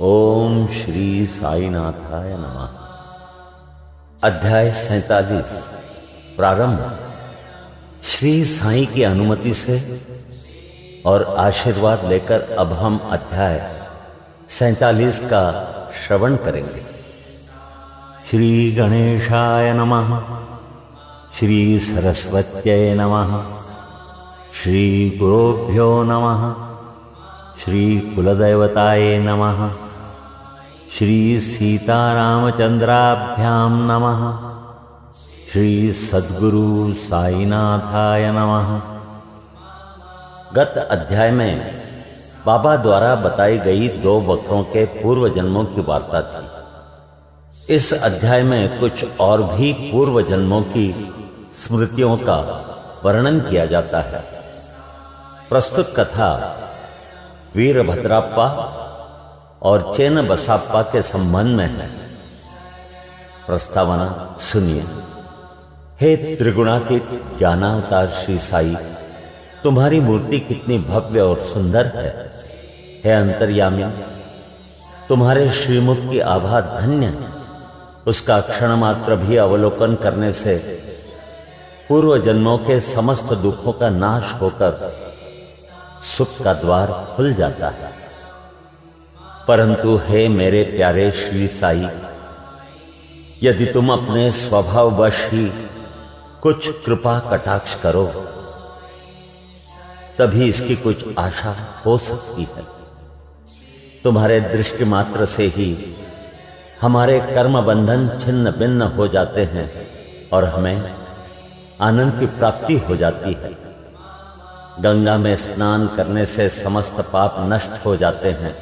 ओम श्री साईनाथाय नमः। अध्याय 47 प्रारंभ। श्री साईं की अनुमति से और आशीर्वाद लेकर अब हम अध्याय 47 का श्रवण करेंगे। श्री गणेशाय नमः। श्री सरस्वत्यै नमः। श्री गुरुभ्यो नमः। श्री कुलदेवताय नमः। श्री सीतारामचंद्राभ्यां नमः। श्री सद्गुरु साईनाथाय नमः। गत अध्याय में बाबा द्वारा बताई गई 2 बकरों के पूर्व जन्मों की वार्ता थी। इस अध्याय में कुछ और भी पूर्व जन्मों की स्मृतियों का वर्णन किया जाता है। प्रस्तुत कथा वीरभद्राप्पा और चेन्न बसाप्पा के संबंध में है। प्रस्तावना सुनिए। हे त्रिगुणातीत ज्ञानावतार श्री साई, तुम्हारी मूर्ति कितनी भव्य और सुंदर है। हे अंतर्यामी, तुम्हारे श्रीमुख की आभा धन्य है। उसका क्षण मात्र भी अवलोकन करने से पूर्व जन्मों के समस्त दुखों का नाश होकर सुख का द्वार खुल जाता है। परंतु हे मेरे प्यारे श्री साई, यदि तुम अपने स्वभाववश ही कुछ कृपा कटाक्ष करो तभी इसकी कुछ आशा हो सकती है। तुम्हारे दृष्टि मात्र से ही हमारे कर्म बंधन छिन्न भिन्न हो जाते हैं और हमें आनंद की प्राप्ति हो जाती है। गंगा में स्नान करने से समस्त पाप नष्ट हो जाते हैं,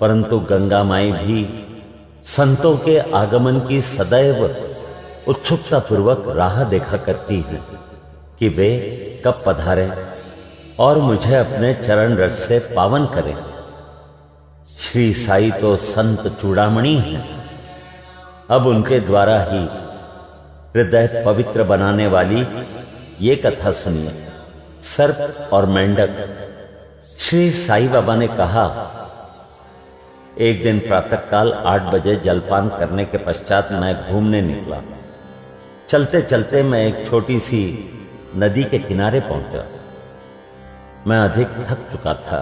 परंतु गंगा माई भी संतों के आगमन की सदैव उत्सुकता पूर्वक राह देखा करती है कि वे कब पधारें और मुझे अपने चरण रस से पावन करें। श्री साई तो संत चूड़ामणि हैं। अब उनके द्वारा ही हृदय पवित्र बनाने वाली ये कथा सुनिए। सर्प और मेंढक। श्री साई बाबा ने कहा, एक दिन प्रातःकाल 8 बजे जलपान करने के पश्चात मैं घूमने निकला। चलते चलते मैं एक छोटी सी नदी के किनारे पहुंचा। मैं अधिक थक चुका था,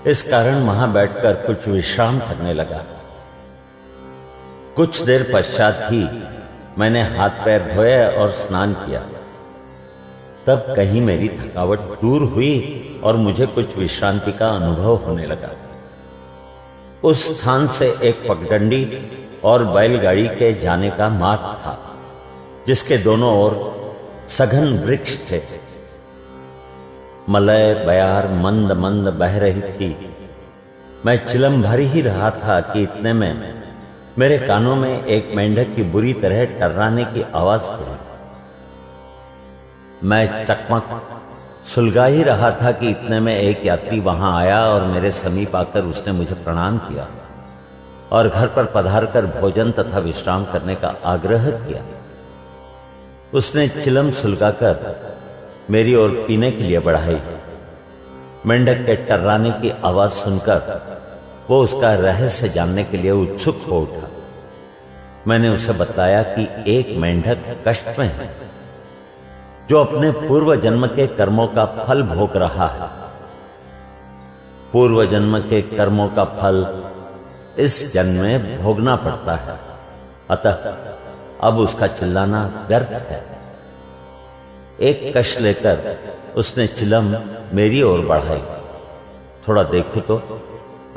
इस कारण वहां बैठकर कुछ विश्राम करने लगा। कुछ देर पश्चात ही मैंने हाथ पैर धोए और स्नान किया। तब कहीं मेरी थकावट दूर हुई और मुझे कुछ विश्रांति का अनुभव होने लगा। उस स्थान से एक पगडंडी और बैलगाड़ी के जाने का मार्ग था, जिसके दोनों ओर सघन वृक्ष थे। मलय बयार मंद मंद बह रही थी। मैं चिलम भर ही रहा था कि इतने में मेरे कानों में एक मेंढक की बुरी तरह टर्राने की आवाज पड़ी। मैं चकमक सुलगा ही रहा था कि इतने में एक यात्री वहां आया और मेरे समीप आकर उसने मुझे प्रणाम किया और घर पर पधारकर भोजन तथा विश्राम करने का आग्रह किया। उसने चिलम सुलगाकर मेरी ओर पीने के लिए बढ़ाई। मेंढक के टर्राने की आवाज सुनकर वो उसका रहस्य जानने के लिए उत्सुक हो उठा। मैंने उसे बताया कि एक मेंढक कष्ट में है, जो अपने पूर्व जन्म के कर्मों का फल भोग रहा है। पूर्व जन्म के कर्मों का फल इस जन्म में भोगना पड़ता है, अतः अब उसका चिल्लाना व्यर्थ है। एक कष्ट लेकर उसने चिलम मेरी ओर बढ़ाई। थोड़ा देखो तो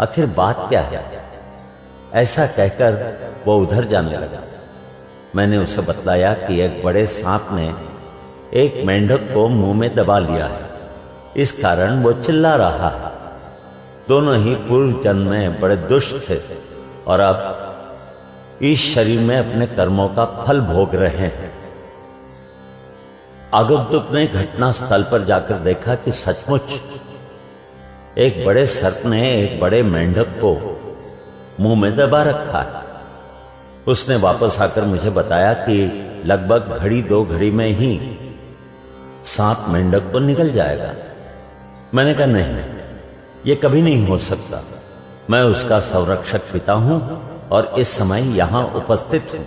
आखिर बात क्या है। ऐसा कहकर वो उधर जाने लगा। मैंने उसे बतलाया कि एक बड़े सांप ने एक मेंढक को मुंह में दबा लिया है, इस कारण वो चिल्ला रहा है। दोनों ही पूर्व जन्म में बड़े दुष्ट थे और अब इस शरीर में अपने कर्मों का फल भोग रहे हैं। आगंतुक ने घटना स्थल पर जाकर देखा कि सचमुच एक बड़े सर्प ने एक बड़े मेंढक को मुंह में दबा रखा है। उसने वापस आकर मुझे बताया कि लगभग घड़ी 2 घड़ी में ही सांप मेंढक को निगल जाएगा। मैंने कहा नहीं, यह कभी नहीं हो सकता। मैं उसका संरक्षक पिता हूं और इस समय यहां उपस्थित हूं।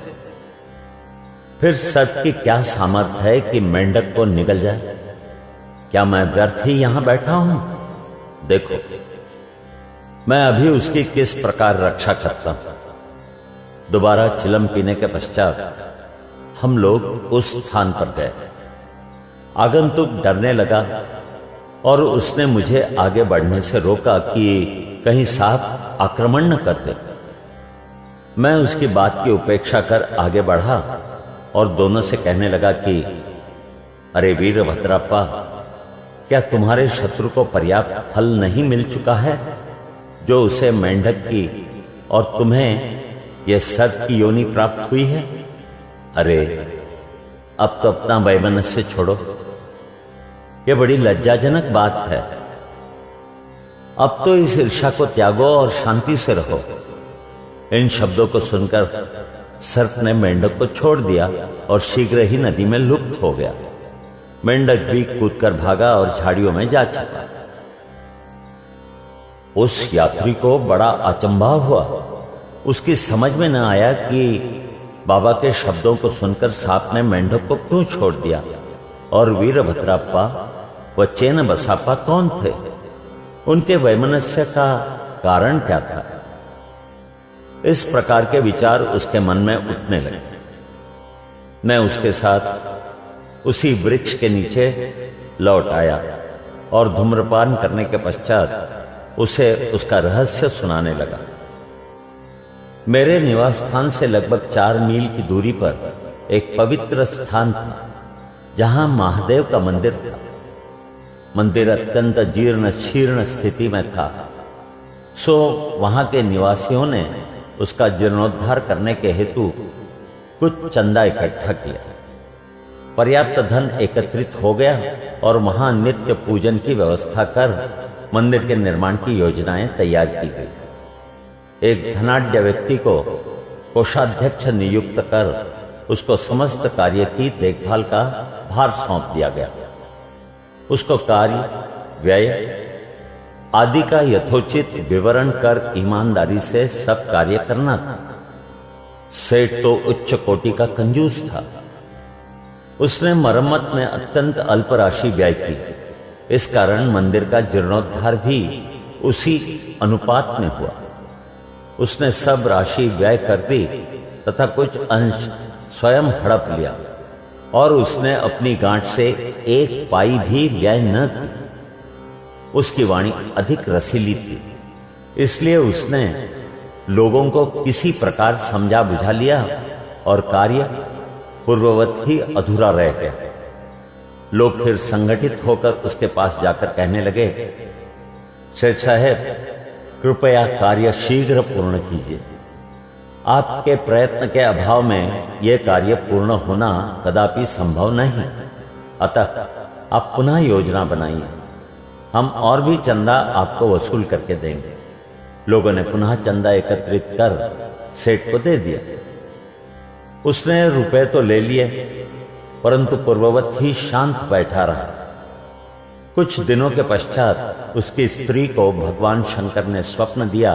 फिर सर्प की क्या सामर्थ्य है कि मेंढक को निगल जाए? क्या मैं व्यर्थ ही यहां बैठा हूं? देखो, मैं अभी उसकी किस प्रकार रक्षा करता हूं। दोबारा चिलम पीने के पश्चात हम लोग उस स्थान पर गए। आगंतुक डरने लगा और उसने मुझे आगे बढ़ने से रोका कि कहीं सांप आक्रमण न कर दे। मैं उसकी बात की उपेक्षा कर आगे बढ़ा और दोनों से कहने लगा कि अरे वीरभद्रप्पा, क्या तुम्हारे शत्रु को पर्याप्त फल नहीं मिल चुका है जो उसे मेंढक की और तुम्हें यह सर्प की योनि प्राप्त हुई है? अरे अब तो अपना वैमनस्य छोड़ो, यह बड़ी लज्जाजनक बात है। अब तो इस ईर्ष्या को त्यागो और शांति से रहो। इन शब्दों को सुनकर सर्प ने मेंढक को छोड़ दिया और शीघ्र ही नदी में लुप्त हो गया। मेंढक भी कूदकर भागा और झाड़ियों में जा छिपा। उस यात्री को बड़ा अचंभा हुआ। उसकी समझ में न आया कि बाबा के शब्दों को सुनकर सांप ने मेंढक को क्यों छोड़ दिया और वीरभद्रप्पा व चेन बसापा कौन थे? उनके वैमनस्य का कारण क्या था? इस प्रकार के विचार उसके मन में उठने लगे। मैं उसके साथ उसी वृक्ष के नीचे लौट आया और धूम्रपान करने के पश्चात उसे उसका रहस्य सुनाने लगा। मेरे निवास स्थान से लगभग 4 मील की दूरी पर एक पवित्र स्थान था जहां महादेव का मंदिर था। मंदिर अत्यंत जीर्ण शीर्ण स्थिति में था, सो वहां के निवासियों ने उसका जीर्णोद्धार करने के हेतु कुछ चंदा इकट्ठा किया। पर्याप्त धन एकत्रित हो गया और वहां नित्य पूजन की व्यवस्था कर मंदिर के निर्माण की योजनाएं तैयार की गई। एक धनाढ्य व्यक्ति को कोषाध्यक्ष नियुक्त कर उसको समस्त कार्य की देखभाल का भार सौंप दिया गया। उसको कार्य, व्यय आदि का यथोचित विवरण कर ईमानदारी से सब कार्य करना था। सेठ तो उच्च कोटि का कंजूस था। उसने मरम्मत में अत्यंत अल्प राशि व्यय की। इस कारण मंदिर का जीर्णोद्धार भी उसी अनुपात में हुआ। उसने सब राशि व्यय कर दी तथा कुछ अंश स्वयं हड़प लिया और उसने अपनी गांठ से 1 पाई भी व्यय न की। उसकी वाणी अधिक रसीली थी, इसलिए उसने लोगों को किसी प्रकार समझा बुझा लिया और कार्य पूर्ववत ही अधूरा रह गया। लोग फिर संगठित होकर उसके पास जाकर कहने लगे, सेठ साहब, कृपया कार्य शीघ्र पूर्ण कीजिए। आपके प्रयत्न के अभाव में यह कार्य पूर्ण होना कदापि संभव नहीं। अतः आप पुनः योजना बनाइए, हम और भी चंदा आपको वसूल करके देंगे। लोगों ने पुनः चंदा एकत्रित कर सेठ को दे दिया। उसने रुपए तो ले लिए, परंतु पूर्ववत ही शांत बैठा रहा। कुछ दिनों के पश्चात उसकी स्त्री को भगवान शंकर ने स्वप्न दिया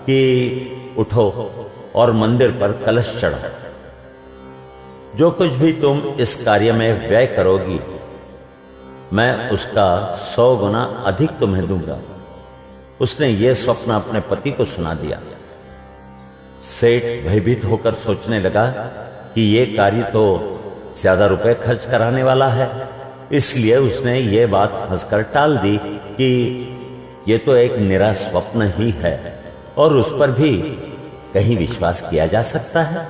कि उठो और मंदिर पर कलश चढ़ाओ। जो कुछ भी तुम इस कार्य में व्यय करोगी, मैं उसका 100 गुना अधिक तुम्हें दूंगा। उसने यह स्वप्न अपने पति को सुना दिया। सेठ भयभीत होकर सोचने लगा कि यह कार्य तो ज्यादा रुपए खर्च कराने वाला है, इसलिए उसने ये बात हंसकर टाल दी कि यह तो एक निरा स्वप्न ही है और उस पर भी कहीं विश्वास किया जा सकता है।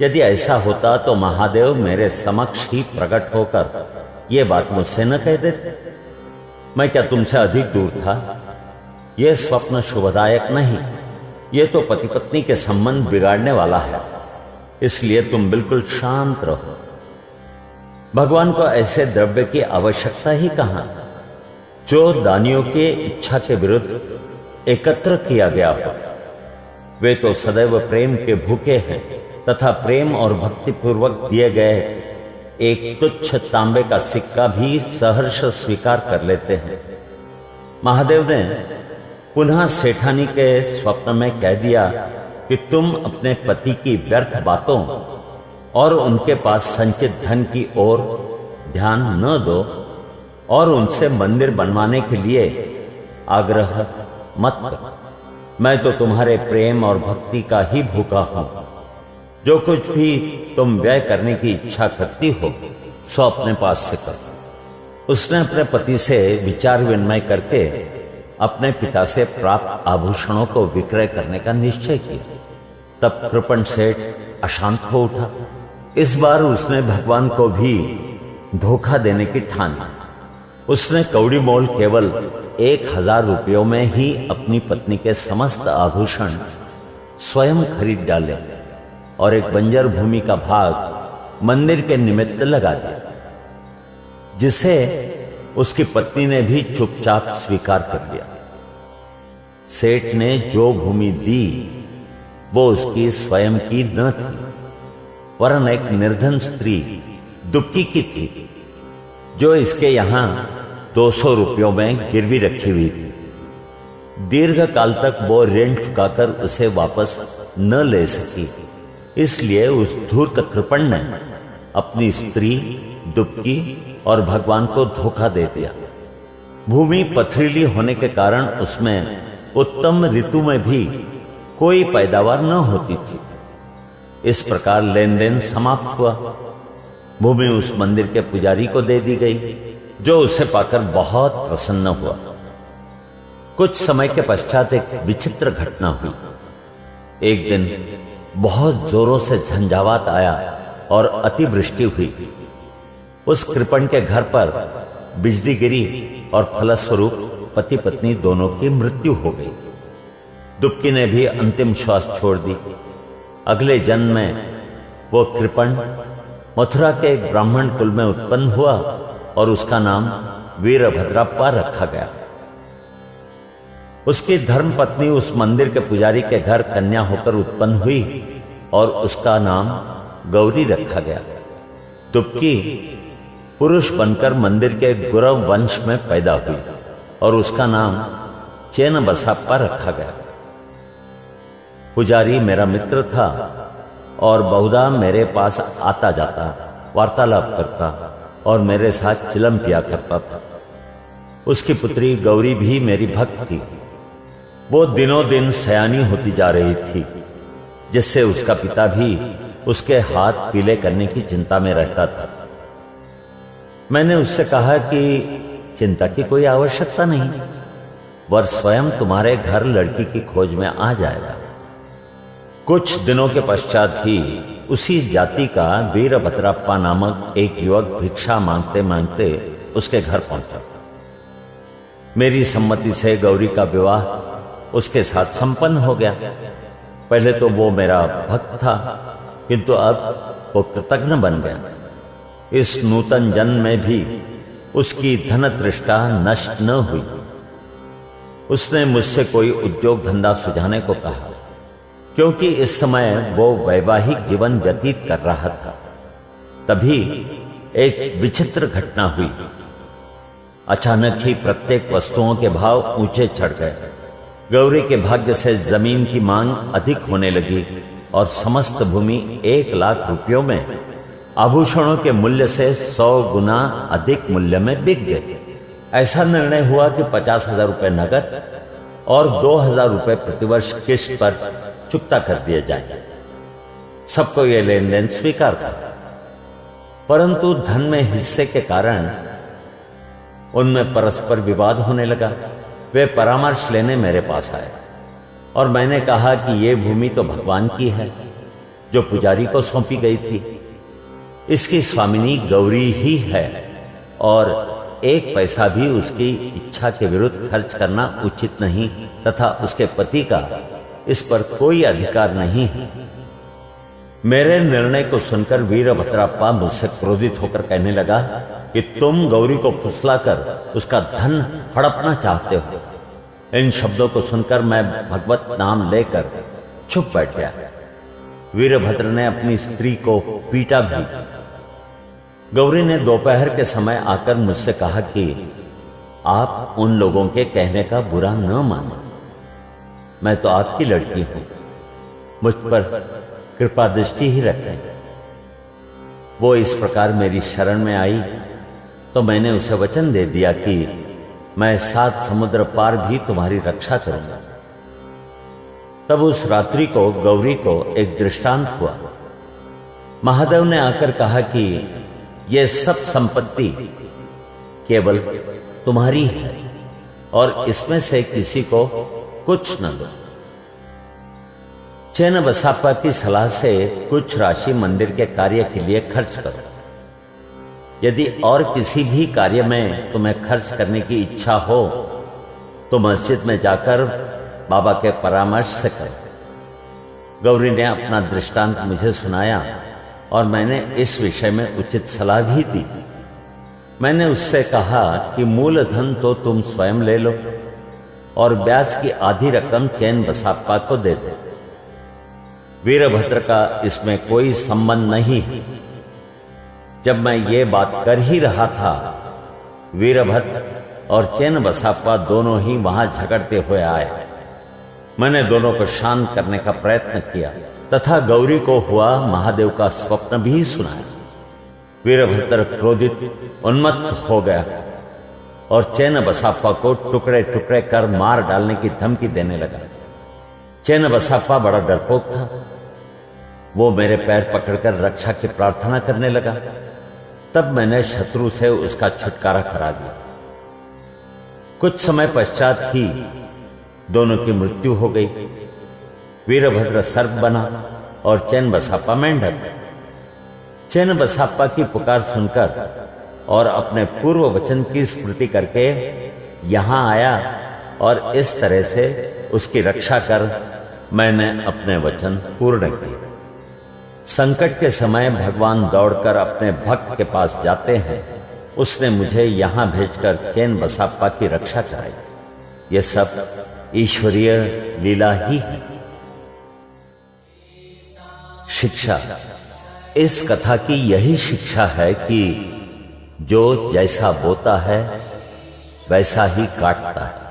यदि ऐसा होता तो महादेव मेरे समक्ष ही प्रकट होकर यह बात मुझसे न कह देते। मैं क्या तुमसे अधिक दूर था? यह स्वप्न शुभदायक नहीं, यह तो पति पत्नी के संबंध बिगाड़ने वाला है। इसलिए तुम बिल्कुल शांत रहो। भगवान को ऐसे द्रव्य की आवश्यकता ही कहां, जो दानियों के इच्छा के विरुद्ध एकत्र किया गया हो। वे तो सदैव प्रेम के भूखे हैं तथा प्रेम और भक्ति पूर्वक दिए गए एक तुच्छ तांबे का सिक्का भी सहर्ष स्वीकार कर लेते हैं। महादेव ने पुनः सेठानी के स्वप्न में कह दिया कि तुम अपने पति की व्यर्थ बातों और उनके पास संचित धन की ओर ध्यान न दो और उनसे मंदिर बनवाने के लिए आग्रह मत करो। मैं तो तुम्हारे प्रेम और भक्ति का ही भूखा हूं। जो कुछ भी तुम व्यय करने की इच्छा करती हो सो अपने पास से करो। उसने अपने पति से विचार विनिमय करके अपने पिता से प्राप्त आभूषणों को विक्रय करने का निश्चय किया। तब कृपण सेठ अशांत हो उठा। इस बार उसने भगवान को भी धोखा देने की ठानी। उसने कौड़ी मोल केवल 1000 रुपयों में ही अपनी पत्नी के समस्त आभूषण स्वयं खरीद डाले और एक बंजर भूमि का भाग मंदिर के निमित्त लगा दिया, जिसे उसकी पत्नी ने भी चुपचाप स्वीकार कर लिया। सेठ ने जो भूमि दी वो उसकी स्वयं की न थी, वरन एक निर्धन स्त्री दुबकी की थी, जो इसके यहां 200 रुपयों में गिरवी रखी हुई थी। दीर्घ काल तक वो ऋण चुकाकर उसे वापस न ले सकी, इसलिए उस धूर्त कृपण ने अपनी स्त्री, दुबकी और भगवान को धोखा दे दिया। भूमि पथरीली होने के कारण उसमें उत्तम ऋतु में भी कोई पैदावार न होती थी। इस प्रकार लेन देन समाप्त हुआ। भूमि उस मंदिर के पुजारी को दे दी गई, जो उसे पाकर बहुत प्रसन्न हुआ। कुछ समय के पश्चात एक विचित्र घटना हुई। एक दिन बहुत जोरों से झंझावात आया और अतिवृष्टि हुई। उस कृपण के घर पर बिजली गिरी और फलस्वरूप पति पत्नी दोनों की मृत्यु हो गई। दुबकी ने भी अंतिम श्वास छोड़ दी। अगले जन्म में वो कृपण मथुरा के एक ब्राह्मण कुल में उत्पन्न हुआ और उसका नाम वीरभद्रप्पा रखा गया। उसकी धर्मपत्नी उस मंदिर के पुजारी के घर कन्या होकर उत्पन्न हुई और उसका नाम गौरी रखा गया। दुबकी पुरुष बनकर मंदिर के गुरव वंश में पैदा हुई और उसका नाम चेन बसप्पा रखा गया। पुजारी मेरा मित्र था और बहुधा मेरे पास आता जाता, वार्तालाप करता और मेरे साथ चिलम पिया करता था। उसकी पुत्री गौरी भी मेरी भक्त थी। वो दिनों दिन सयानी होती जा रही थी, जिससे उसका पिता भी उसके हाथ पीले करने की चिंता में रहता था। मैंने उससे कहा कि चिंता की कोई आवश्यकता नहीं, वर स्वयं तुम्हारे घर लड़की की खोज में आ जाएगा। कुछ दिनों के पश्चात ही उसी जाति का वीरभद्रप्पा नामक एक युवक भिक्षा मांगते मांगते उसके घर पहुंचा। मेरी सम्मति से गौरी का विवाह उसके साथ संपन्न हो गया। पहले तो वो मेरा भक्त था, किंतु अब वो कृतघ्न बन गया। इस नूतन जन्म में भी उसकी धन तृष्णा नष्ट न हुई। उसने मुझसे कोई उद्योग धंधा सुझाने को कहा, क्योंकि इस समय वो वैवाहिक जीवन व्यतीत कर रहा था। तभी एक विचित्र घटना हुई। अचानक ही प्रत्येक वस्तुओं के भाव ऊंचे चढ़ गए। गौरी के भाग्य से जमीन की मांग अधिक होने लगी और समस्त भूमि 1 लाख रुपयों में आभूषणों के मूल्य से 100 गुना अधिक मूल्य में बिक गए। ऐसा निर्णय हुआ कि 50,000 रुपये नगद और 2,000 रुपये प्रतिवर्ष किस्त पर चुकता कर दिए जाए। सबको यह लेन देन स्वीकार था, परंतु धन में हिस्से के कारण उनमें परस्पर विवाद होने लगा। वे परामर्श लेने मेरे पास आए और मैंने कहा कि यह भूमि तो भगवान की है, जो पुजारी को सौंपी गई थी। इसकी स्वामिनी गौरी ही है और 1 पैसा भी उसकी इच्छा के विरुद्ध खर्च करना उचित नहीं तथा उसके पति का इस पर कोई अधिकार नहीं है। मेरे निर्णय को सुनकर वीरभद्रप्पा मुझसे क्रोधित होकर कहने लगा कि तुम गौरी को फुसलाकर उसका धन हड़पना चाहते हो। इन शब्दों को सुनकर मैं भगवत नाम लेकर चुप बैठ गया। वीरभद्र ने अपनी स्त्री को पीटा भी। गौरी ने दोपहर के समय आकर मुझसे कहा कि आप उन लोगों के कहने का बुरा न मानो, मैं तो आपकी लड़की हूं, मुझ पर कृपा दृष्टि ही रखें। वो इस प्रकार मेरी शरण में आई तो मैंने उसे वचन दे दिया कि मैं 7 समुद्र पार भी तुम्हारी रक्षा करूंगा। तब उस रात्रि को गौरी को एक दृष्टांत हुआ। महादेव ने आकर कहा कि यह सब संपत्ति केवल तुम्हारी है और इसमें से किसी को कुछ न दो। चेन्नबसप्पा की सलाह से कुछ राशि मंदिर के कार्य के लिए खर्च करो। यदि और किसी भी कार्य में तुम्हें खर्च करने की इच्छा हो तो मस्जिद में जाकर बाबा के परामर्श से करो। गौरी ने अपना दृष्टांत मुझे सुनाया और मैंने इस विषय में उचित सलाह भी दी। मैंने उससे कहा कि मूलधन तो तुम स्वयं ले लो और ब्याज की आधी रकम चेन्नबसप्पा को दे दो। वीरभद्र का इसमें कोई संबंध नहीं है। जब मैं ये बात कर ही रहा था, वीरभद्र और चेन्नबसप्पा दोनों ही वहां झगड़ते हुए आए। मैंने दोनों को शांत करने का प्रयत्न किया तथा गौरी को हुआ महादेव का स्वप्न भी सुनाया। वीरभद्र क्रोधित उन्मत्त हो गया और चेन्नबसप्पा को टुकड़े टुकड़े कर मार डालने की धमकी देने लगा। चेन्नबसप्पा बड़ा डरपोक था। वो मेरे पैर पकड़कर रक्षा की प्रार्थना करने लगा। तब मैंने शत्रु से उसका छुटकारा करा दिया। कुछ समय पश्चात ही दोनों की मृत्यु हो गई। वीरभद्र सर्प बना और चेन्नबसप्पा मेंढक। चेन्नबसप्पा की पुकार सुनकर और अपने पूर्व वचन की स्मृति करके यहां आया और इस तरह से उसकी रक्षा कर मैंने अपने वचन पूर्ण किए। संकट के समय भगवान दौड़कर अपने भक्त के पास जाते हैं। उसने मुझे यहां भेजकर चेन्नबसप्पा की रक्षा कराई। यह सब ईश्वरीय लीला ही है। शिक्षा। इस कथा की यही शिक्षा है कि जो जैसा बोता है वैसा ही काटता है,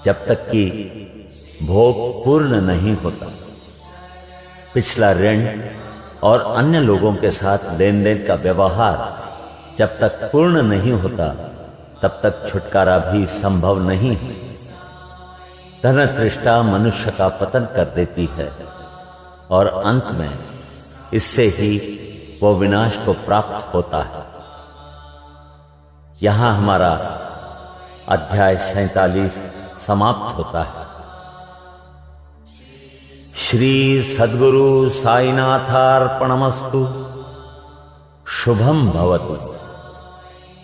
जब तक कि भोग पूर्ण नहीं होता। पिछला ऋण और अन्य लोगों के साथ लेन देन का व्यवहार जब तक पूर्ण नहीं होता तब तक छुटकारा भी संभव नहीं है। धन तृष्णा मनुष्य का पतन कर देती है और अंत में इससे ही वो विनाश को प्राप्त होता है। यहां हमारा अध्याय 47 समाप्त होता है। श्री सद्गुरु साईनाथार्पणमस्तु। शुभम भवतु।